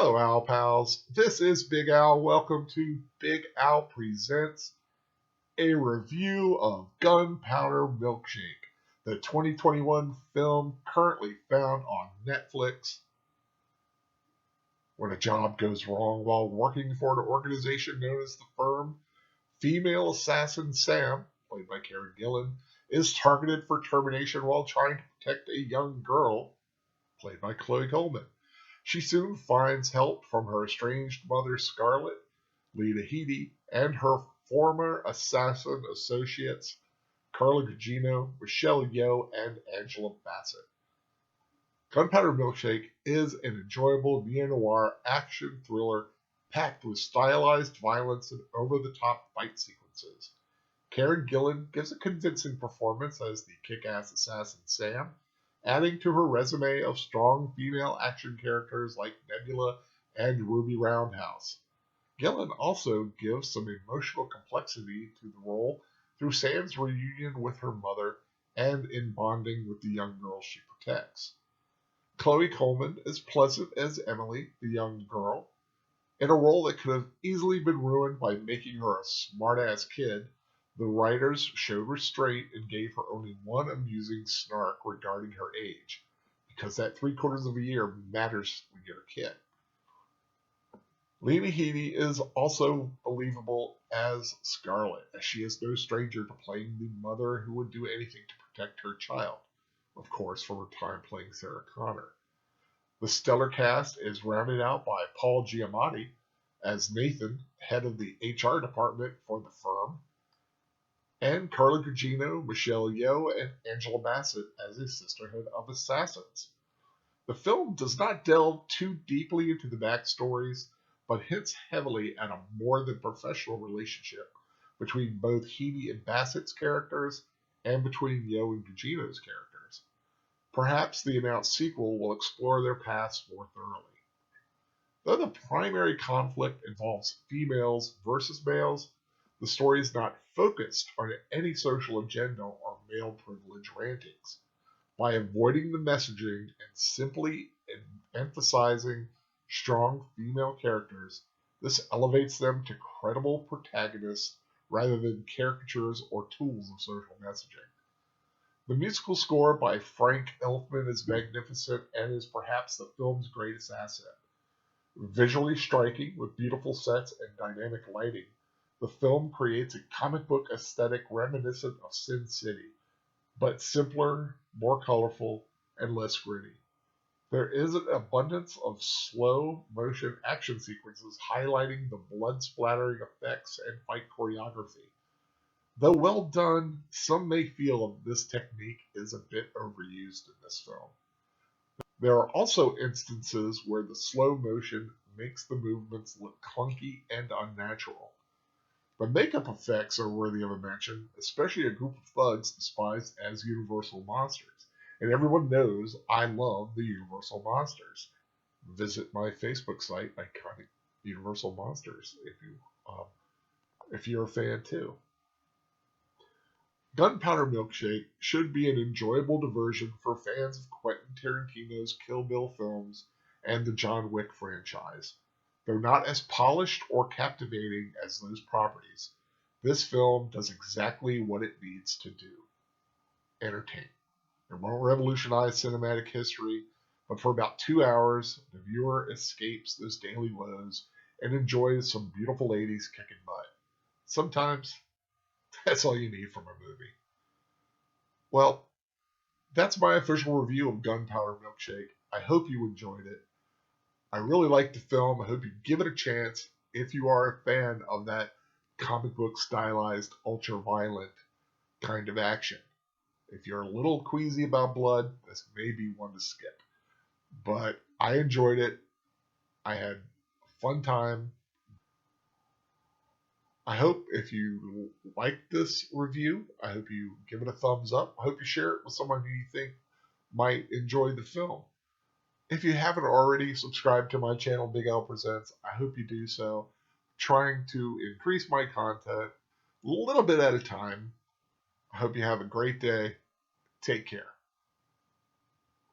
Hello, Owl Pals. This is Big Al. Welcome to Big Al Presents a review of Gunpowder Milkshake, the 2021 film currently found on Netflix. When a job goes wrong while working for an organization known as the Firm, female assassin Sam, played by Karen Gillan, is targeted for termination while trying to protect a young girl, played by Chloe Coleman. She soon finds help from her estranged mother Scarlett, Lena Headey, and her former assassin associates Carla Gugino, Michelle Yeoh, and Angela Bassett. Gunpowder Milkshake is an enjoyable neo-noir action thriller packed with stylized violence and over-the-top fight sequences. Karen Gillan gives a convincing performance as the kick-ass assassin Sam, adding to her resume of strong female action characters like Nebula and Ruby Roundhouse. Gillan also gives some emotional complexity to the role through Sam's reunion with her mother and in bonding with the young girl she protects. Chloe Coleman is pleasant as Emily, the young girl, in a role that could have easily been ruined by making her a smart-ass kid. The writers showed restraint and gave her only one amusing snark regarding her age, because that 3/4 of a year matters when you're a kid. Lena Headey is also believable as Scarlett, as she is no stranger to playing the mother who would do anything to protect her child, of course from her time playing Sarah Connor. The stellar cast is rounded out by Paul Giamatti as Nathan, head of the HR department for the Firm, and Carla Gugino, Michelle Yeoh, and Angela Bassett as a sisterhood of assassins. The film does not delve too deeply into the backstories, but hints heavily at a more than professional relationship between both Headey and Bassett's characters and between Yeoh and Gugino's characters. Perhaps the announced sequel will explore their paths more thoroughly. Though the primary conflict involves females versus males, the story is not focused on any social agenda or male privilege rantings. By avoiding the messaging and simply emphasizing strong female characters, this elevates them to credible protagonists rather than caricatures or tools of social messaging. The musical score by Frank Elfman is magnificent and is perhaps the film's greatest asset. Visually striking with beautiful sets and dynamic lighting, the film creates a comic book aesthetic reminiscent of Sin City, but simpler, more colorful, and less gritty. There is an abundance of slow-motion action sequences highlighting the blood-splattering effects and fight choreography. Though well done, some may feel this technique is a bit overused in this film. There are also instances where the slow motion makes the movements look clunky and unnatural. The makeup effects are worthy of a mention, especially a group of thugs despised as Universal Monsters. And everyone knows I love the Universal Monsters. Visit my Facebook site, Iconic Universal Monsters, if you're a fan too. Gunpowder Milkshake should be an enjoyable diversion for fans of Quentin Tarantino's Kill Bill films and the John Wick franchise. Though not as polished or captivating as those properties, this film does exactly what it needs to do: entertain. It won't revolutionize cinematic history, but for about 2 hours, the viewer escapes those daily woes and enjoys some beautiful ladies kicking butt. Sometimes, that's all you need from a movie. Well, that's my official review of Gunpowder Milkshake. I hope you enjoyed it. I really liked the film. I hope you give it a chance if you are a fan of that comic book stylized, ultra-violent kind of action. If you're a little queasy about blood, this may be one to skip. But I enjoyed it. I had a fun time. I hope if you like this review, I hope you give it a thumbs up. I hope you share it with someone who you think might enjoy the film. If you haven't already subscribed to my channel, Big Al Presents, I hope you do so. Trying to increase my content a little bit at a time. I hope you have a great day. Take care.